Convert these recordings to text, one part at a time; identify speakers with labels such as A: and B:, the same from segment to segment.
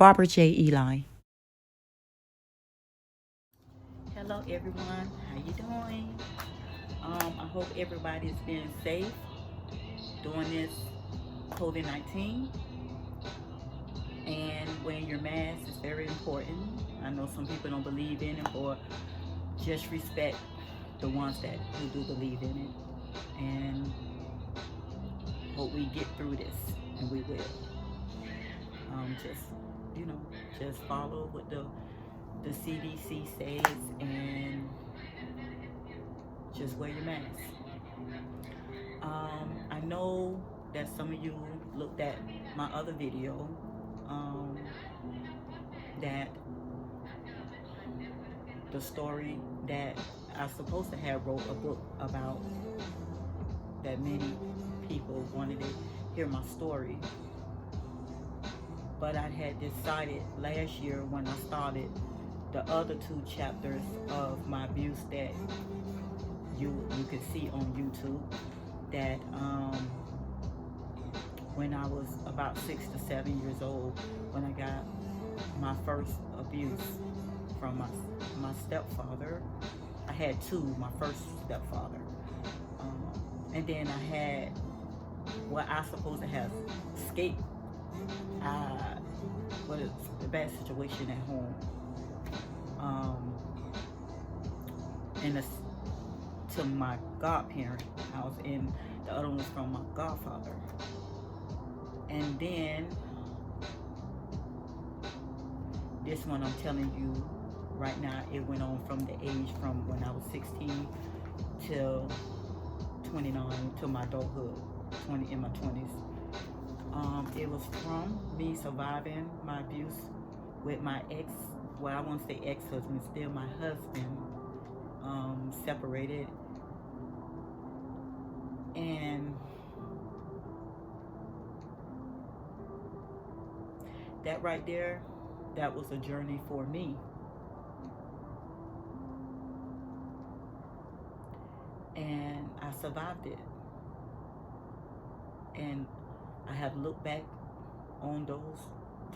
A: Barbara J. Eli. Hello everyone, how you doing? I hope everybody's been safe during this COVID-19, and wearing your mask is very important. I know some people don't believe in it, or just respect the ones that who do believe in it, and hope we get through this, and we will. Just just follow what the CDC says, and just wear your mask. I know that some of you looked at my other video, that the story that I supposed to have wrote a book about, that many people wanted to hear my story. But I had decided last year when I started the other 2 chapters of my abuse that you can see on YouTube, that when I was about 6 to 7 years old, when I got my first abuse from my stepfather. I had 2, my first stepfather, and then I had what I supposed to have escaped. What is a bad situation at home, and to my godparent house, and the other one was from my godfather. And then this one I'm telling you right now, it went on from the age from when I was 16 till 29, to my adulthood, in my 20s. It was from me surviving my abuse with my ex, well, I won't say ex-husband, still my husband, separated. And that right there, that was a journey for me. And I survived it. And I have looked back on those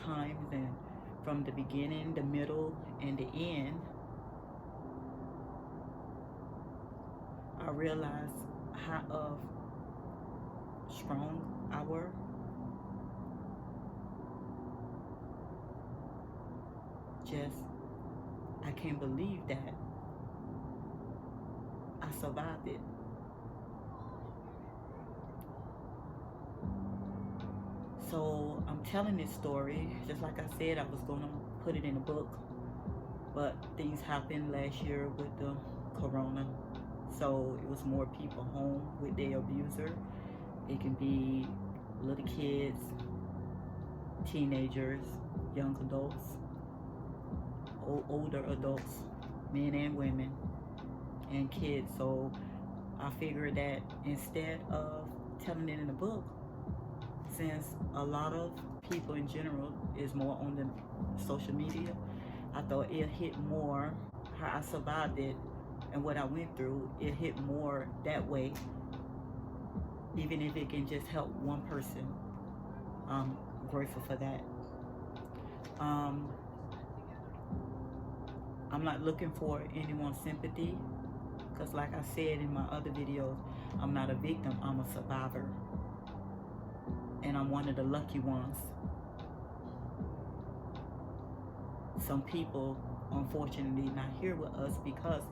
A: times, and from the beginning, the middle, and the end, I realized how strong I were. I can't believe that I survived it. So I'm telling this story, just like I said, I was going to put it in a book, but things happened last year with the corona. So it was more people home with their abuser. It can be little kids, teenagers, young adults, older adults, men and women, and kids. So I figured that instead of telling it in a book, since a lot of people in general is more on the social media, I thought it hit more how I survived it and what I went through. It hit more that way, even if it can just help one person. I'm grateful for that. I'm not looking for anyone's sympathy, because like I said in my other videos, I'm not a victim, I'm a survivor. And I'm one of the lucky ones. Some people, unfortunately, not here with us because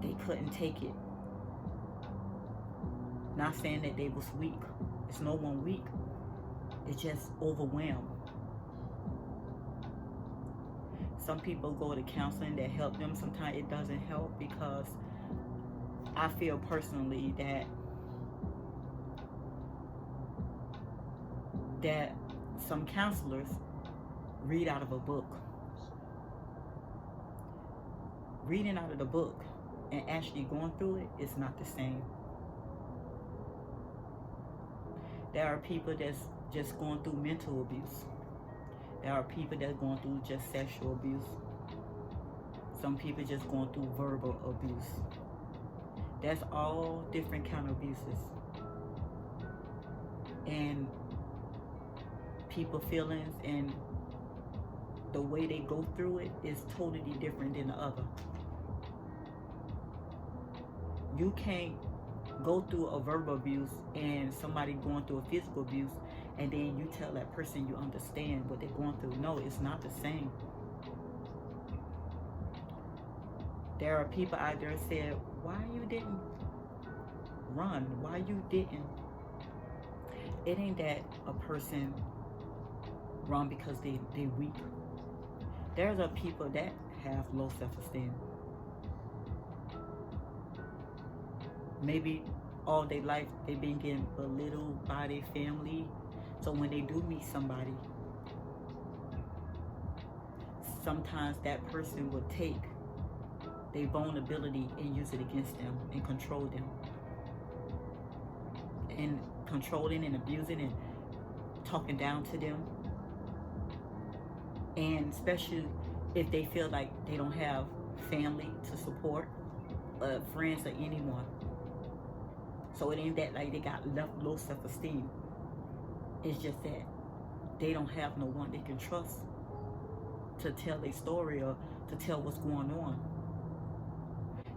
A: they couldn't take it. Not saying that they was weak. It's no one weak. It's just overwhelmed. Some people go to counseling that help them. Sometimes it doesn't help, because I feel personally that some counselors read out of a book. Reading out of the book and actually going through it is not the same. There are people that's just going through mental abuse. There are people that's going through just sexual abuse. Some people just going through verbal abuse. That's all different kind of abuses. And people feelings and the way they go through it is totally different than the other. You can't go through a verbal abuse and somebody going through a physical abuse and then you tell that person you understand what they're going through. No, it's not the same. There are people out there said, why you didn't run? Why you didn't? It ain't that a person run because they weak. There's a people that have low self-esteem. Maybe all their life they've been getting belittled by their family. So when they do meet somebody, sometimes that person will take their vulnerability and use it against them and control them. And controlling and abusing and talking down to them. And especially if they feel like they don't have family to support, friends or anyone. So it ain't that like they got low self-esteem. It's just that they don't have no one they can trust to tell their story or to tell what's going on.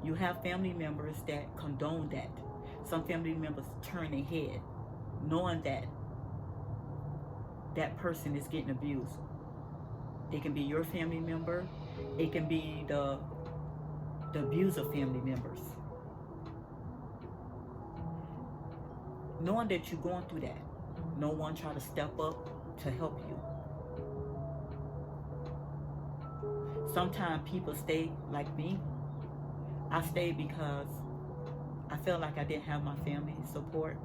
A: You have family members that condone that. Some family members turn their head knowing that that person is getting abused. It can be your family member. It can be the abuser family members. Knowing that you're going through that, no one try to step up to help you. Sometimes people stay like me. I stayed because I felt like I didn't have my family support.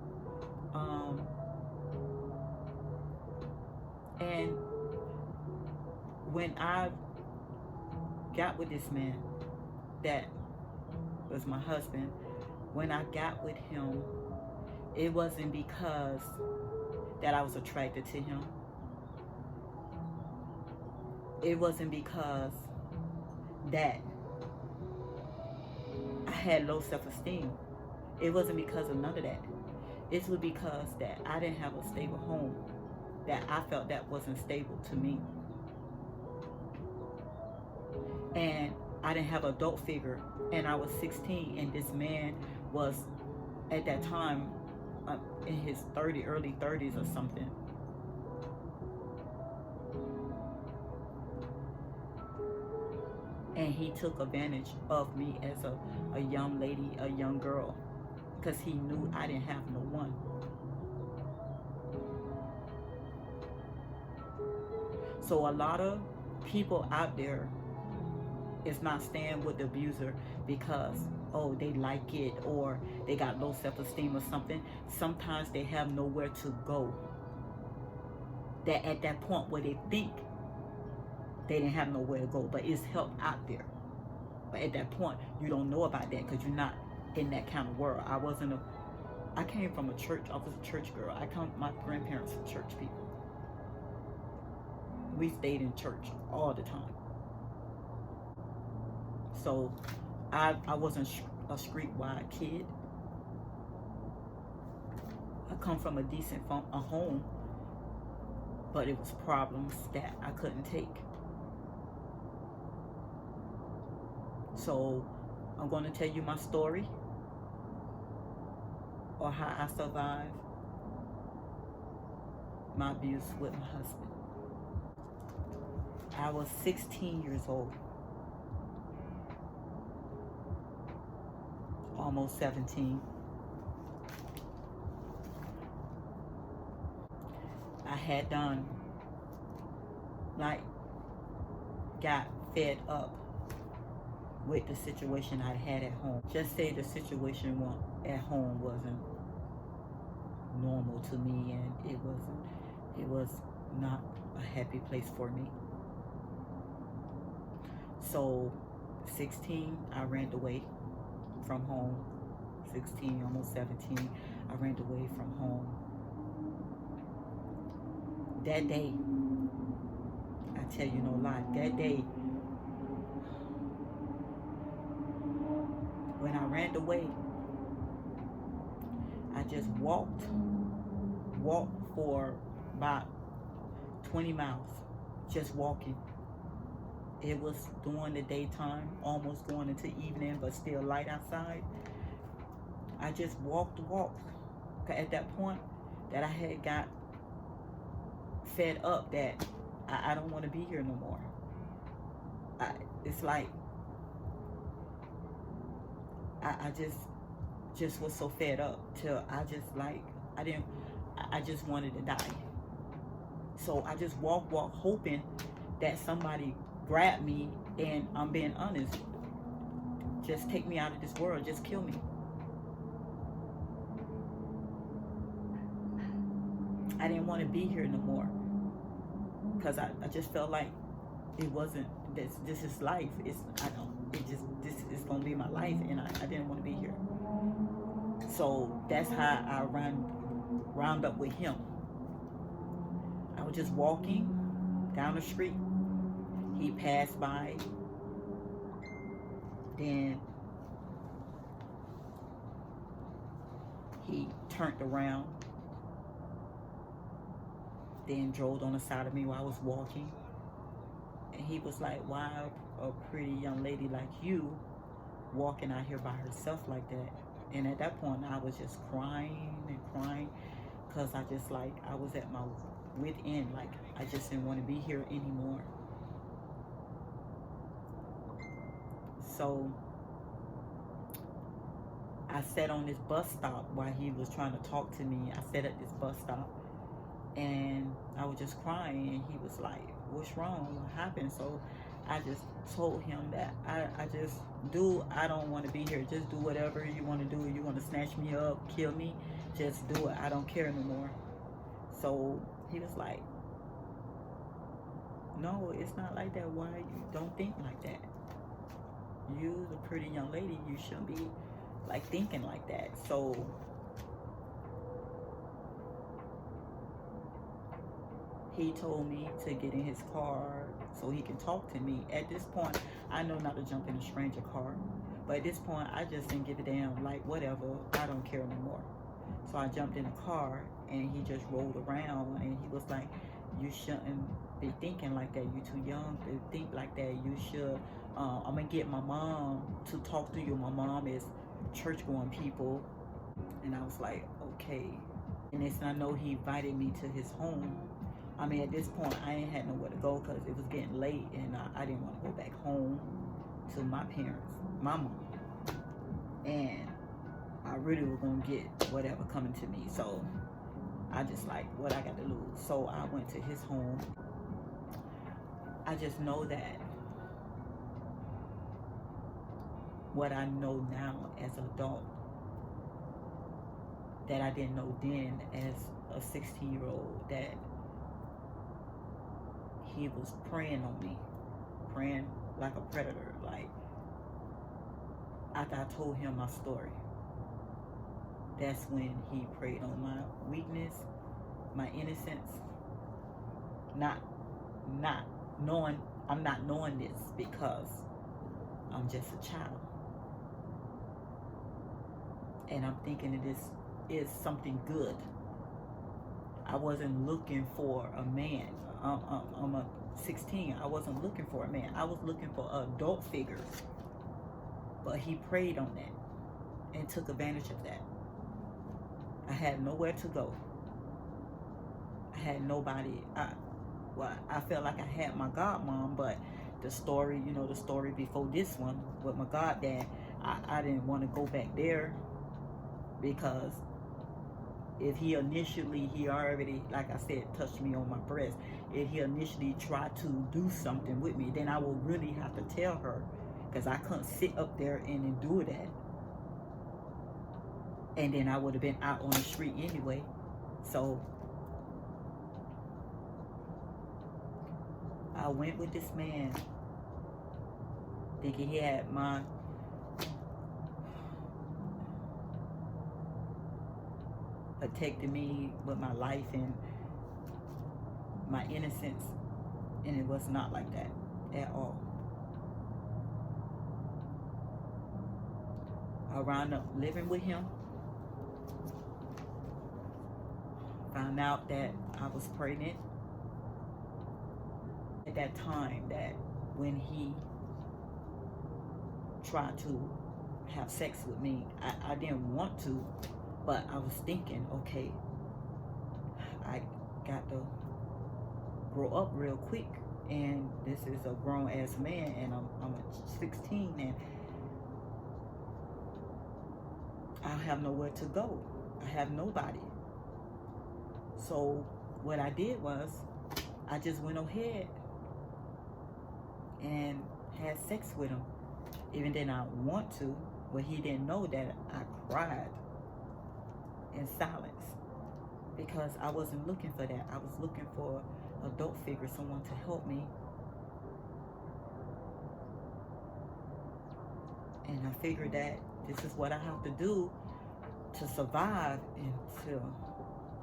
A: And when I got with this man that was my husband, when I got with him, it wasn't because that I was attracted to him. It wasn't because that I had low self-esteem. It wasn't because of none of that. It was because that I didn't have a stable home, that I felt that wasn't stable to me. And I didn't have an adult figure, and I was 16, and this man was at that time in his early 30s or something. And he took advantage of me as a young lady, a young girl, because he knew I didn't have no one. So a lot of people out there is not staying with the abuser because, oh, they like it or they got low self-esteem or something. Sometimes they have nowhere to go. That at that point where they think they didn't have nowhere to go, but it's help out there. But at that point, you don't know about that because you're not in that kind of world. I came from a church. I was a church girl. My grandparents were church people. We stayed in church all the time. So I wasn't a streetwise kid. I come from a decent home, but it was problems that I couldn't take. So I'm going to tell you my story, or how I survived my abuse with my husband. I was 16 years old, almost 17. I had got fed up with the situation I had at home. Just say the situation at home wasn't normal to me, and it was not a happy place for me. So 16, I ran away from home. 16, almost 17, I ran away from home. That day, I tell you no lie, that day, when I ran away, I just walked for about 20 miles, just walking. It was during the daytime, almost going into evening, but still light outside. I just walked the walk. At that point, that I had got fed up that I don't want to be here no more. It's like I just was so fed up till I just like I just wanted to die. So I just walk hoping that somebody grab me, and I'm being honest, just take me out of this world, just kill me. I didn't want to be here no more because I just felt like it wasn't this is life. It's I don't it just this is gonna be my life, and I didn't want to be here. So that's how I round up with him. I was just walking down the street. He passed by. Then he turned around. Then drove on the side of me while I was walking. And he was like, why a pretty young lady like you walking out here by herself like that? And at that point, I was just crying and crying because I just like, I was at my wit end. Like, I just didn't want to be here anymore. So I sat on this bus stop while he was trying to talk to me. I sat at this bus stop and I was just crying, and he was like, what's wrong? What happened? So I just told him that I just I don't want to be here. Just do whatever you want to do. You want to snatch me up, kill me, just do it. I don't care no more. So he was like, no, it's not like that. Why you don't think like that? You're a pretty young lady. You shouldn't be like thinking like that. So he told me to get in his car so he can talk to me. At this point, I know not to jump in a stranger car. But at this point, I just didn't give a damn. Like, whatever. I don't care no more. So I jumped in the car, and he just rolled around, and he was like, you shouldn't be thinking like that. You're too young to think like that. You should, I'm going to get my mom to talk to you. My mom is church-going people. And I was like, okay. And next thing I know, he invited me to his home. I mean, at this point, I ain't had nowhere to go because it was getting late, and I didn't want to go back home to my parents, my mom. And I really was going to get whatever coming to me. So I just like, what I got to lose. So I went to his home. I just know that what I know now as an adult that I didn't know then as a 16-year-old, that he was preying on me, preying like a predator. Like, after I told him my story, that's when he preyed on my weakness, my innocence, not knowing, I'm not knowing this because I'm just a child. And I'm thinking that this is something good. I wasn't looking for a man. I'm a 16. I wasn't looking for a man. I was looking for an adult figure. But he preyed on that and took advantage of that. I had nowhere to go. I had nobody. I felt like I had my godmom, but the story, the story before this one with my goddad, I didn't want to go back there because if he already, like I said, touched me on my breast. If he initially tried to do something with me, then I would really have to tell her, because I couldn't sit up there and endure that. And then I would have been out on the street anyway. So I went with this man thinking he had my protected me with my life and my innocence, and it was not like that at all. I wound up living with him, found out that I was pregnant. At that time, that when he tried to have sex with me. I didn't want to, but I was thinking, okay, I got to grow up real quick, and this is a grown ass man, and I'm 16, and I have nowhere to go. I have nobody. So what I did was I just went ahead and had sex with him. Even then I want to, but he didn't know that I cried in silence because I wasn't looking for that. I was looking for an adult figure, someone to help me. And I figured that this is what I have to do to survive until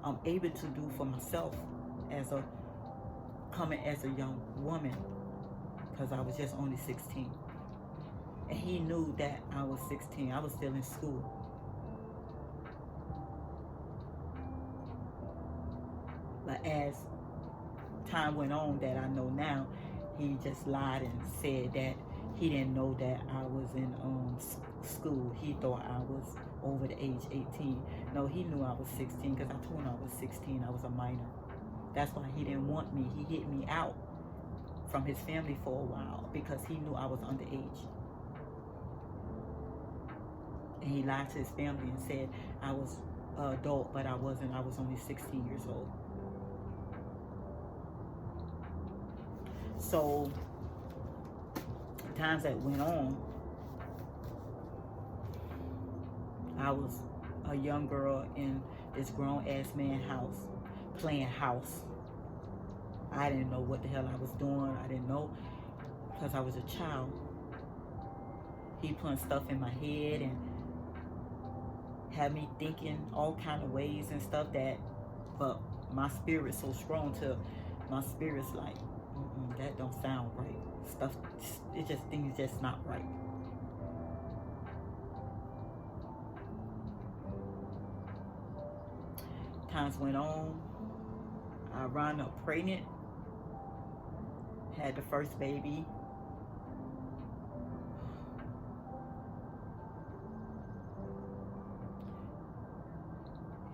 A: I'm able to do for myself as a coming as a young woman, because I was just only 16. And he knew that I was 16. I was still in school. But as time went on, that I know now, he just lied and said that he didn't know that I was in school. He thought I was over the age 18. No, he knew I was 16 because I told him I was 16. I was a minor. That's why he didn't want me. He hid me out from his family for a while because he knew I was underage. And he lied to his family and said I was an adult, but I wasn't. I was only 16 years old. So times that went on, I was a young girl in this grown ass man house playing house. I didn't know what the hell I was doing. I didn't know because I was a child. He put stuff in my head and had me thinking all kind of ways and stuff but my spirit's so strong to my spirit's like, that don't sound right. Stuff, things just not right. Times went on. I wound up pregnant. Had the first baby.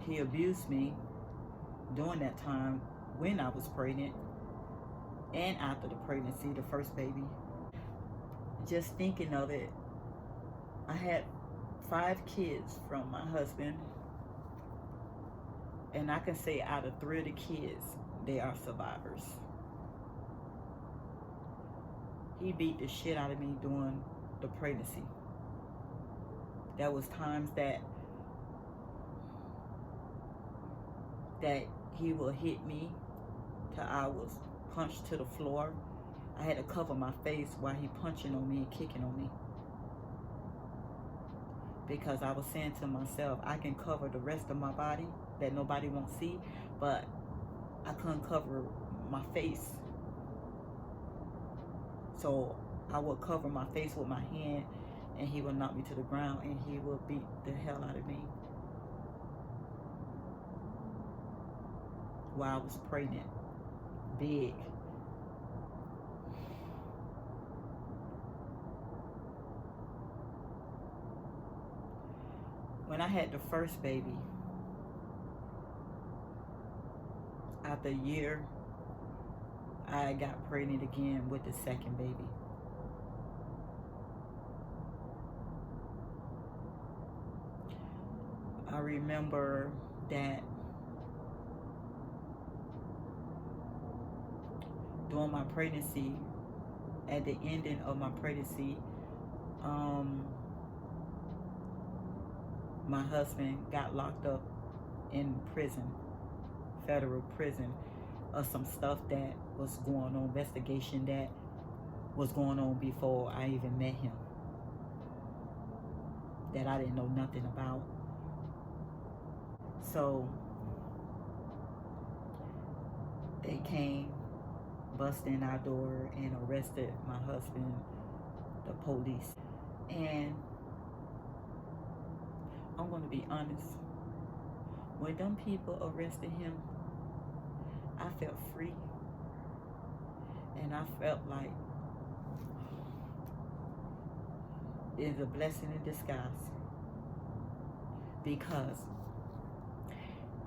A: He abused me during that time when I was pregnant and after the pregnancy, the first baby. Just thinking of it, I had 5 kids from my husband, and I can say out of 3 of the kids, they are survivors. He beat the shit out of me during the pregnancy. There was times that he would hit me till I was punched to the floor. I had to cover my face while he punching on me and kicking on me. Because I was saying to myself, I can cover the rest of my body that nobody won't see, but I couldn't cover my face. So I would cover my face with my hand and he would knock me to the ground and he would beat the hell out of me while I was pregnant, big. When I had the first baby, after a year, I got pregnant again with the second baby. I remember that during my pregnancy, at the ending of my pregnancy, my husband got locked up in prison, federal prison, of some stuff that was going on, investigation that was going on before I even met him, that I didn't know nothing about. So they came, busted in our door and arrested my husband, the police. And I'm going to be honest, when them people arrested him, I felt free. And I felt like is a blessing in disguise, because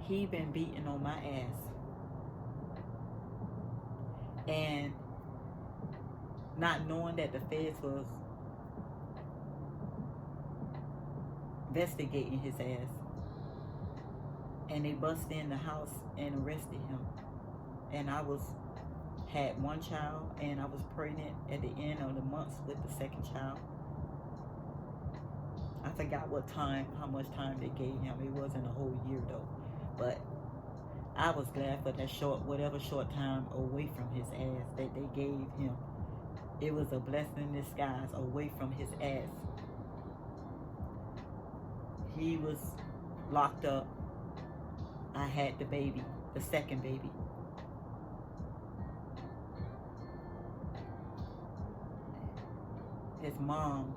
A: he been beating on my ass and not knowing that the feds was investigating his ass, and they busted in the house and arrested him. And I had one child, and I was pregnant at the end of the months with the second child. I forgot how much time they gave him. It wasn't a whole year though, but I was glad for that whatever short time away from his ass that they gave him. It was a blessing in disguise, away from his ass. He was locked up. I had the baby, the second baby. His mom,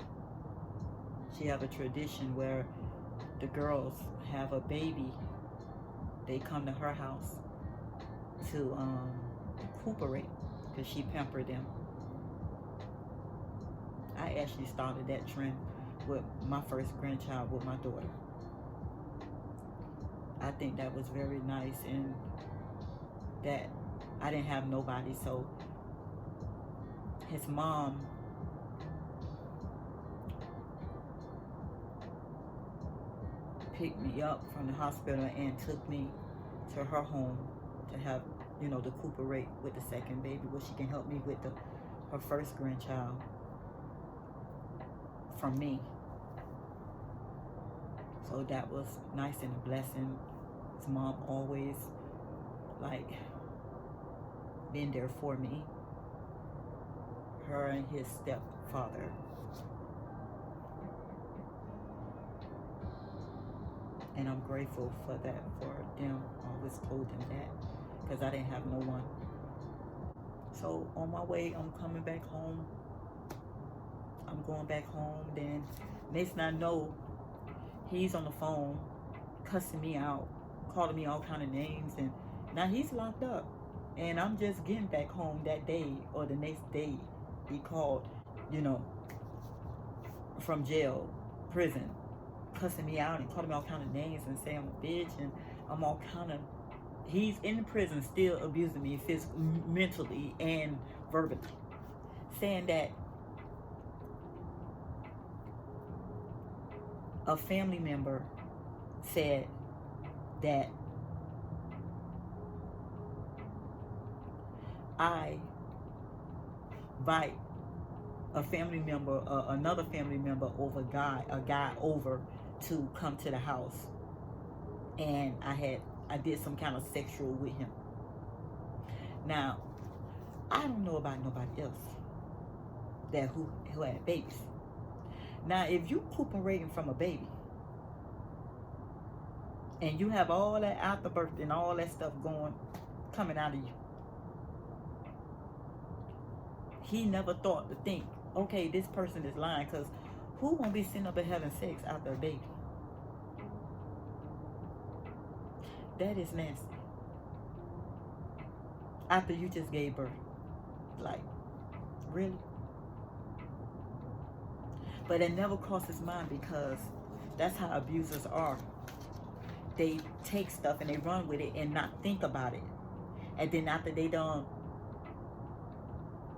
A: she have a tradition where the girls have a baby, they come to her house to recuperate, because she pampered them. I actually started that trend with my first grandchild, with my daughter. I think that was very nice, and that I didn't have nobody, so his mom picked me up from the hospital and took me to her home to have, to recuperate with the second baby, where she can help me with her first grandchild from me. So that was nice and a blessing. His mom always been there for me. Her and his stepfather. And I'm grateful for that, for them. I always told them that, because I didn't have no one. So on my way, I'm coming back home. I'm going back home. Then next thing I know, he's on the phone cussing me out, calling me all kind of names, and now he's locked up. And I'm just getting back home that day or the next day. He called, from jail, prison, cussing me out and calling me all kind of names and saying I'm a bitch, and I'm all kind of. He's in the prison still abusing me physically, mentally, and verbally, saying that a family member said that I invite a family member, another family member over a guy over to come to the house, and I did some kind of sexual with him. Now, I don't know about nobody else who had babies. Now, if you recuperating from a baby and you have all that afterbirth and all that stuff coming out of you, he never thought to think, okay, this person is lying, because who won't be sitting up and having sex after a baby? That is nasty. After you just gave birth. Really? But it never crossed his mind, because that's how abusers are. They take stuff and they run with it and not think about it. And then after they done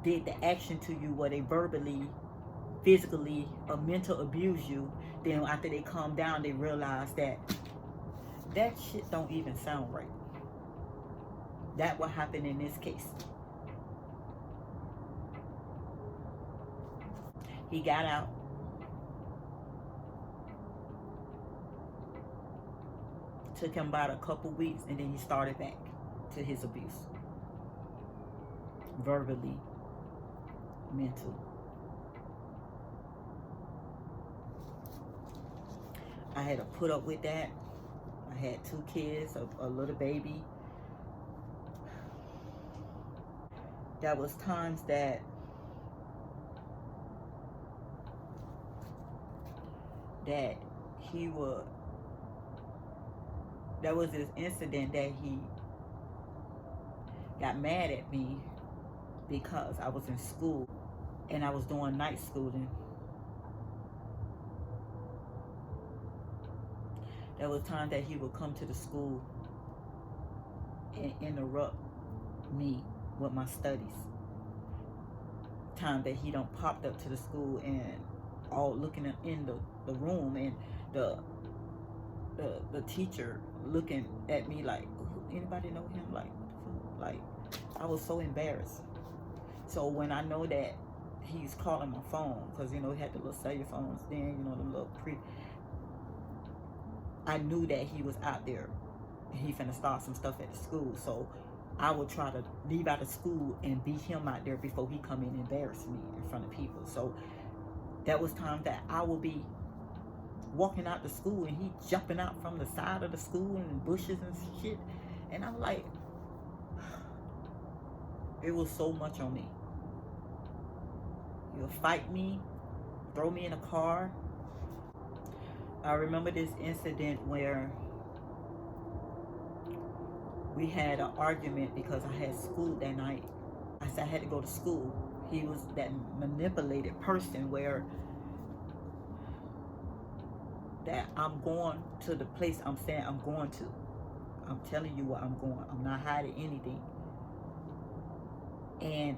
A: did the action to you, where they verbally, physically, or mental abuse you, then after they calm down, they realize that shit don't even sound right. That what happened in this case. He got out. Took him about a couple weeks, and then he started back to his abuse. Verbally, mental. I had to put up with that. I had 2 kids, a little baby. That was times that he would. There was this incident that he got mad at me because I was in school and I was doing night schooling. There was times that he would come to the school and interrupt me with my studies. Time that he don't popped up to the school and all looking in the room, and the the teacher looking at me like, anybody know him? Like, like I was so embarrassed. So when I know that he's calling my phone, because he had the little cellular phones then, the little I knew that he was out there and he finna start some stuff at the school. So I would try to leave out of school and beat him out there before he come in and embarrass me in front of people. So that was time that I would be walking out the school and he jumping out from the side of the school and bushes and shit. And I'm like, it was so much on me. He'll fight me, throw me in a car. I remember this incident where we had an argument because I had school that night. I said I had to go to school. He was that manipulated person where that I'm going to the place I'm saying I'm going to. I'm telling you where I'm going. I'm not hiding anything. And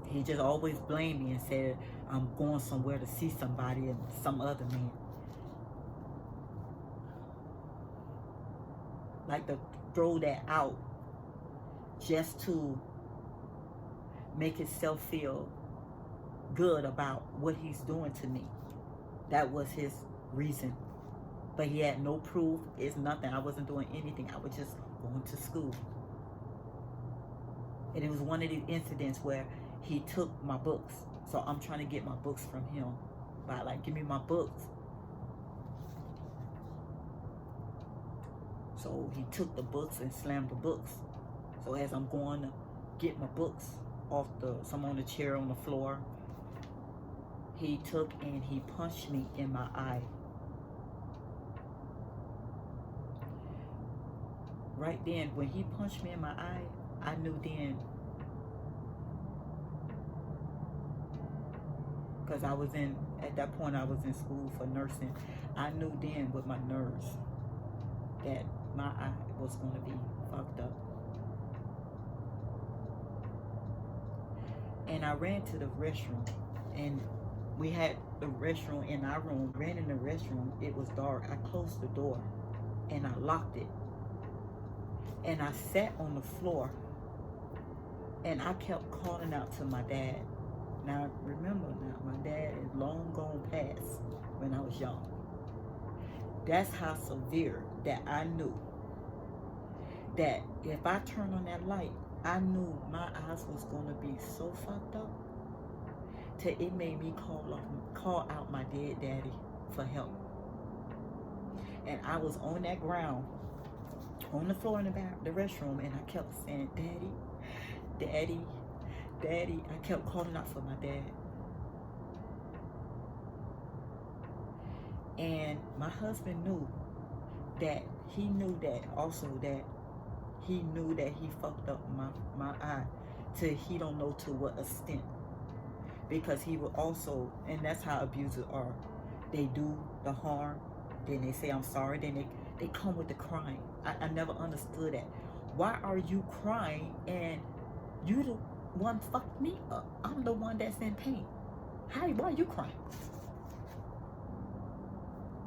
A: he just always blamed me and said I'm going somewhere to see somebody and some other man. Like to throw that out just to make himself feel good about what he's doing to me. That was his reason. But he had no proof. It's nothing. I wasn't doing anything. I was just going to school. And it was one of these incidents where he took my books. So I'm trying to get my books from him. By like, give me my books. So he took the books and slammed the books. So as I'm going to get my books off some on the chair on the floor, he took and he punched me in my eye. Right then, when he punched me in my eye, I knew then, because at that point I was in school for nursing, I knew then with my nerves that my eye was going to be fucked up. And I ran to the restroom, and we had the restroom in our room. Ran in the restroom, it was dark. I closed the door and I locked it. And I sat on the floor and I kept calling out to my dad. Now remember, my dad is long gone past when I was young. That's how severe that I knew that if I turned on that light, I knew my eyes was going to be so fucked up till it made me call out my dead daddy for help. And I was on that ground, on the floor in the restroom, and I kept saying, Daddy, Daddy, Daddy. I kept calling out for my dad. And my husband knew that he knew that also, that he knew that he fucked up my eye till he don't know to what extent. Because he would also, and that's how abusers are. They do the harm, then they say I'm sorry, then they come with the crying. I never understood that. Why are you crying and you the one fucked me up? I'm the one that's in pain. Why are you crying?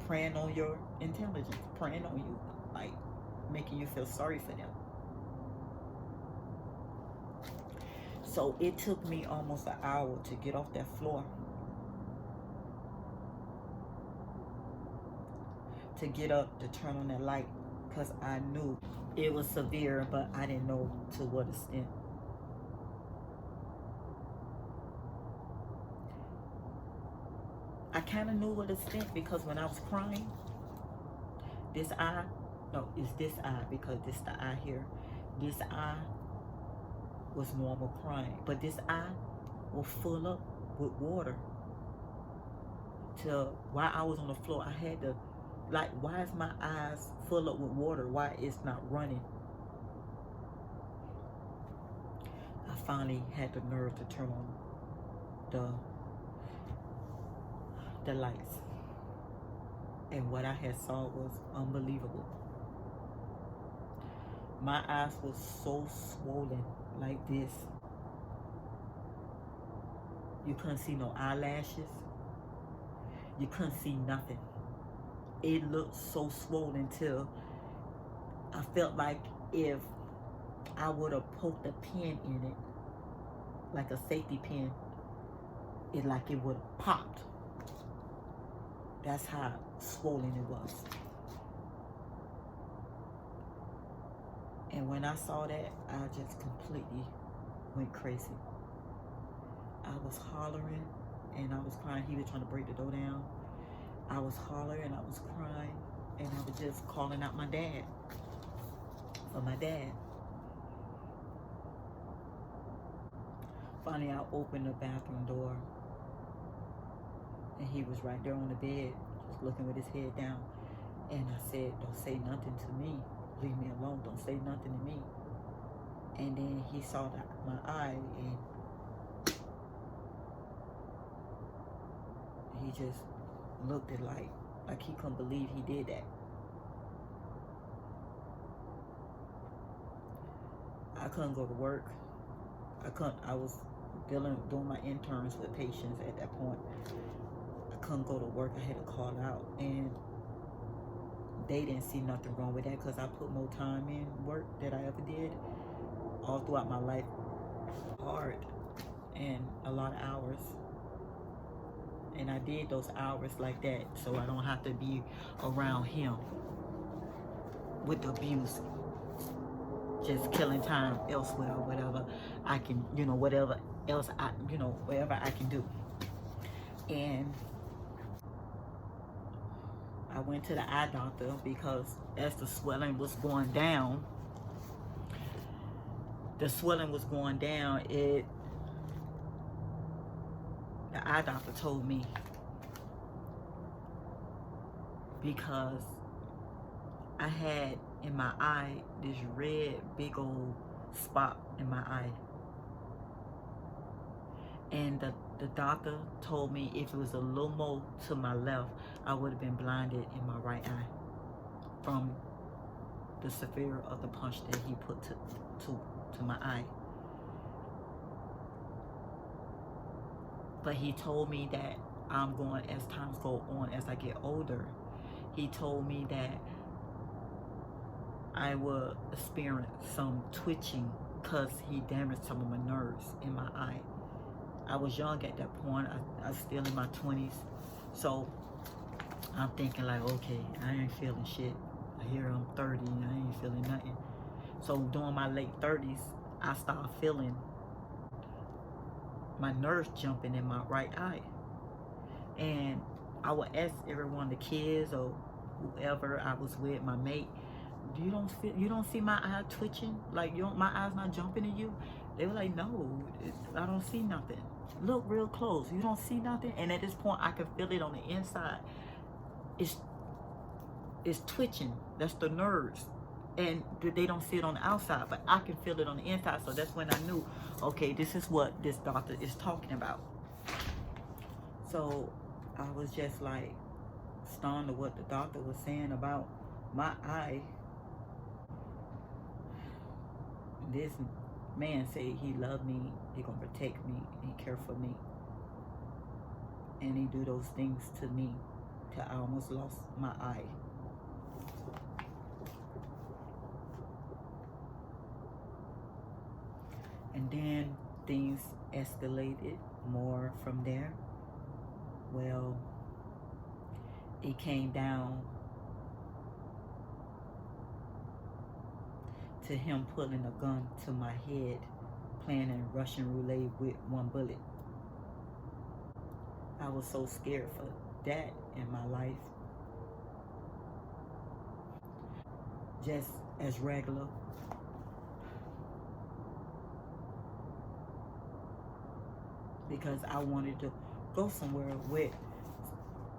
A: Preying on your intelligence, preying on you, like making you feel sorry for them. So it took me almost an hour to get off that floor, to get up, to turn on that light, because I knew it was severe, but I didn't know to what extent. I kind of knew what extent, because when I was crying, this eye, no, it's this eye, because this the eye here, this eye was normal crying, but this eye was full up with water. Till while I was on the floor, I had to, like, why is my eyes full up with water? Why it's not running? I finally had the nerve to turn on the lights. And what I had saw was unbelievable. My eyes were so swollen like this. You couldn't see no eyelashes. You couldn't see nothing. It looked so swollen till I felt like if I would have poked a pin in it, like a safety pin, it would have popped. That's how swollen it was. And when I saw that, I just completely went crazy. I was hollering and I was crying. He was trying to break the door down. I was hollering and I was crying and I was just calling out my dad. For my dad. Finally, I opened the bathroom door and he was right there on the bed, just looking with his head down. And I said, "Don't say nothing to me. Leave me alone. Don't say nothing to me." And then he saw my eye and he just looked at like he couldn't believe he did that. I couldn't go to work. I was doing my interns with patients at that point. I couldn't go to work. I had to call out, and they didn't see nothing wrong with that because I put more time in work that I ever did all throughout my life. Hard and a lot of hours. And I did those hours like that so I don't have to be around him with the abuse. Just killing time elsewhere or whatever I can, whatever else whatever I can do. And I went to the eye doctor because as the swelling was going down, the eye doctor told me, because I had in my eye this red big old spot in my eye. And the doctor told me if it was a little more to my left, I would have been blinded in my right eye from the severe of the punch that he put to my eye. But he told me that I'm going, as times go on, as I get older, he told me that I will experience some twitching because he damaged some of my nerves in my eye. I was young at that point. I was still in my 20s. So I'm thinking like, okay, I ain't feeling shit. Here I'm 30 and I ain't feeling nothing. So during my late 30s, I started feeling my nerves jumping in my right eye. And I would ask everyone, the kids or whoever I was with, my mate, you don't see my eye twitching? Like my eye's not jumping at you? They were like, no, I don't see nothing. Look real close. You don't see nothing? And at this point, I can feel it on the inside. It's twitching. That's the nerves. And they don't see it on the outside, but I can feel it on the inside. So that's when I knew, okay, this is what this doctor is talking about. So I was just like stunned to what the doctor was saying about my eye. This man said he loved me, he gonna protect me, he care for me. And he do those things to me till I almost lost my eye. And then things escalated more from there. Well, it came down to him pulling a gun to my head, playing in Russian roulette with one bullet. I was so scared for that in my life. Just as regular. Because I wanted to go somewhere with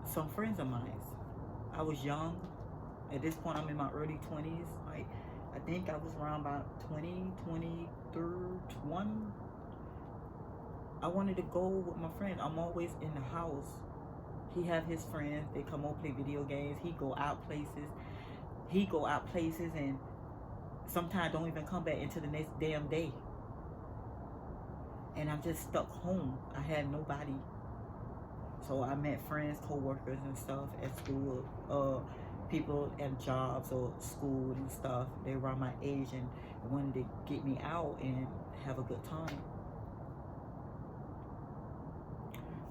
A: some friends of mine. I was young. At this point, I'm in my early 20s. Like, I think I was around about 20, 21. I wanted to go with my friend. I'm always in the house He have his friends. They come over play video games. He go out places. He go out places and sometimes don't even come back until the next damn day. And I'm just stuck home. I had nobody. So I met friends, co-workers and stuff at school, people at jobs or school and stuff. They were around my age and wanted to get me out and have a good time.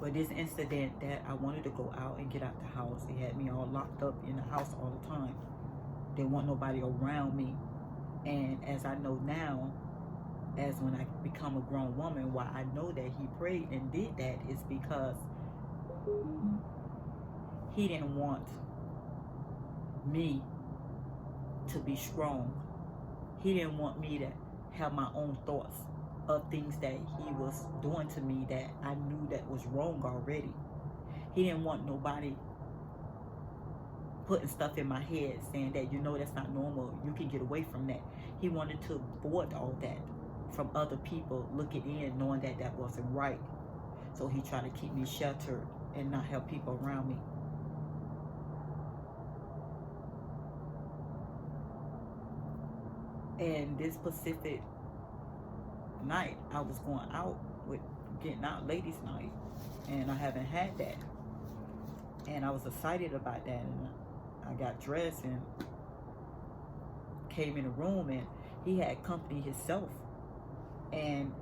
A: But this incident that I wanted to go out and get out the house, it had me all locked up in the house all the time. There wasn't nobody around me. And as I know now, as when I become a grown woman, why I know that he prayed and did that is because he didn't want me to be strong. He didn't want me to have my own thoughts of things that he was doing to me that I knew that was wrong already. He didn't want nobody putting stuff in my head saying that, you know, that's not normal, you can get away from that. He wanted to avoid all that from other people looking in, knowing that that wasn't right. So he tried to keep me sheltered and not have people around me. And this specific night, I was going out with getting out ladies' night, and I haven't had that. And I was excited about that, and I got dressed and came in the room, and he had company himself. And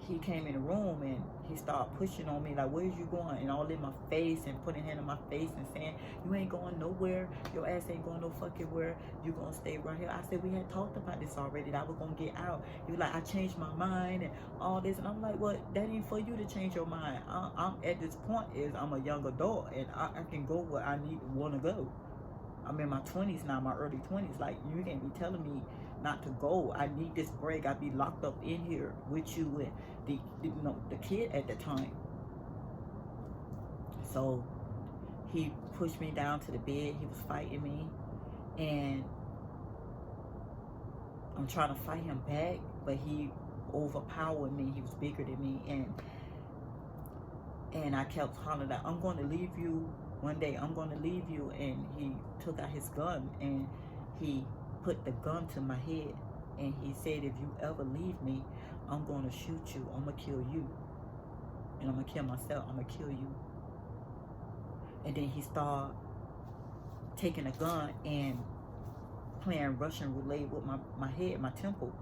A: he came in the room and he started pushing on me like, where's you going? And all in my face and putting hand in my face and saying, you ain't going nowhere. Your ass ain't going no fucking where. You gonna stay right here. I said, we had talked about this already, that I was gonna get out. He was like, I changed my mind and all this. And I'm like, well, that ain't for you to change your mind. I'm at this point is I'm a young adult and I can go where I want to go. I'm in my 20s now, my early 20s. Like, you can't be telling me not to go. I need this break. I'd be locked up in here with you and the kid at the time. So he pushed me down to the bed. He was fighting me, and I'm trying to fight him back, but he overpowered me. He was bigger than me, and I kept hollering that I'm going to leave you one day. I'm going to leave you. And he took out his gun and he put the gun to my head, and he said, if you ever leave me, I'm going to shoot you. I'm going to kill you. And I'm going to kill myself. I'm going to kill you. And then he started taking a gun and playing Russian roulette with my head, my temple.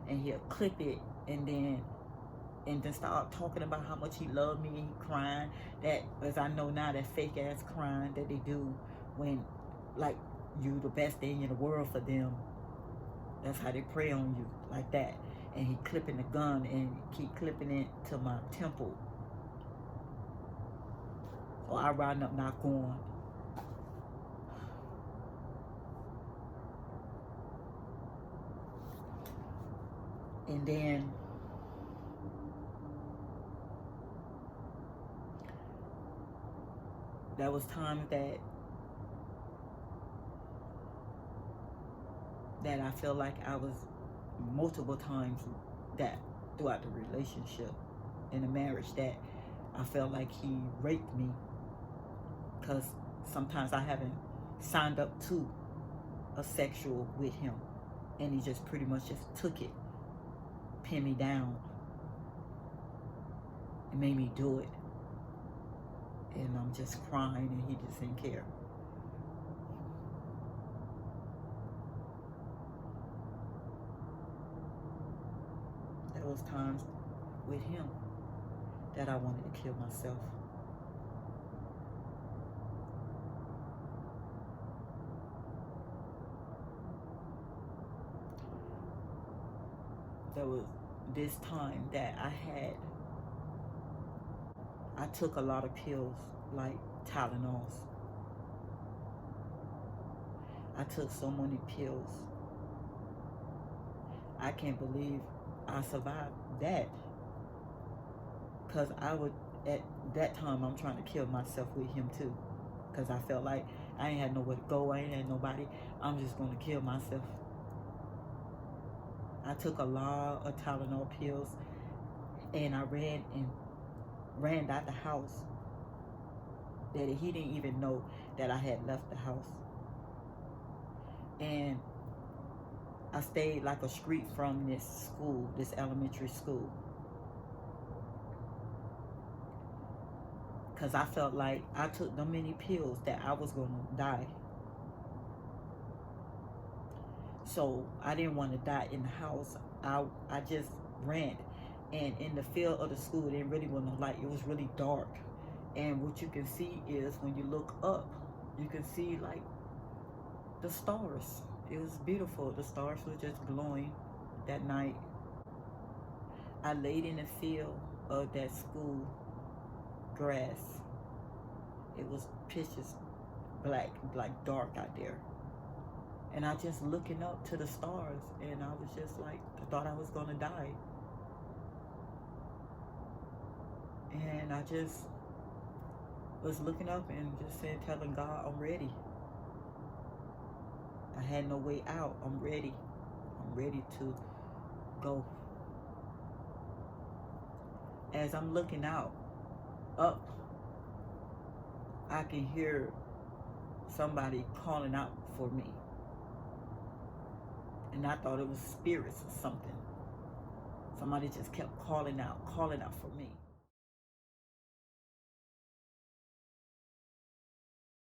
A: And he'll clip it and then start talking about how much he loved me, and he crying. That, as I know now, that fake ass crying that they do when, like, you the best thing in the world for them. That's how they prey on you, like that. And he clipping the gun and keep clipping it to my temple. So I riding up, not going. And then there was times that I feel like I was multiple times that throughout the relationship in the marriage that I felt like he raped me, because sometimes I haven't signed up to a sexual with him, and he just pretty much just took it, pinned me down, and made me do it. And I'm just crying and he just didn't care. There was times with him that I wanted to kill myself. There was this time that I took a lot of pills, like Tylenols. I took so many pills. I can't believe I survived that. Because at that time, I'm trying to kill myself with him too. Because I felt like I ain't had nowhere to go, I ain't had nobody. I'm just going to kill myself. I took a lot of Tylenol pills, and I ran out the house that he didn't even know that I had left the house. And I stayed like a street from this school, this elementary school. Because I felt like I took so many pills that I was going to die. So I didn't want to die in the house. I just ran. And in the field of the school, there really wasn't no light. It was really dark. And what you can see is when you look up, you can see like the stars. It was beautiful. The stars were just glowing that night. I laid in the field of that school grass. It was pitch black, dark out there. And I just looking up to the stars, and I was just like, I thought I was gonna die. And I just was looking up and just saying, telling God, I'm ready. I had no way out. I'm ready. I'm ready to go. As I'm looking out, up, I can hear somebody calling out for me. And I thought it was spirits or something. Somebody just kept calling out for me.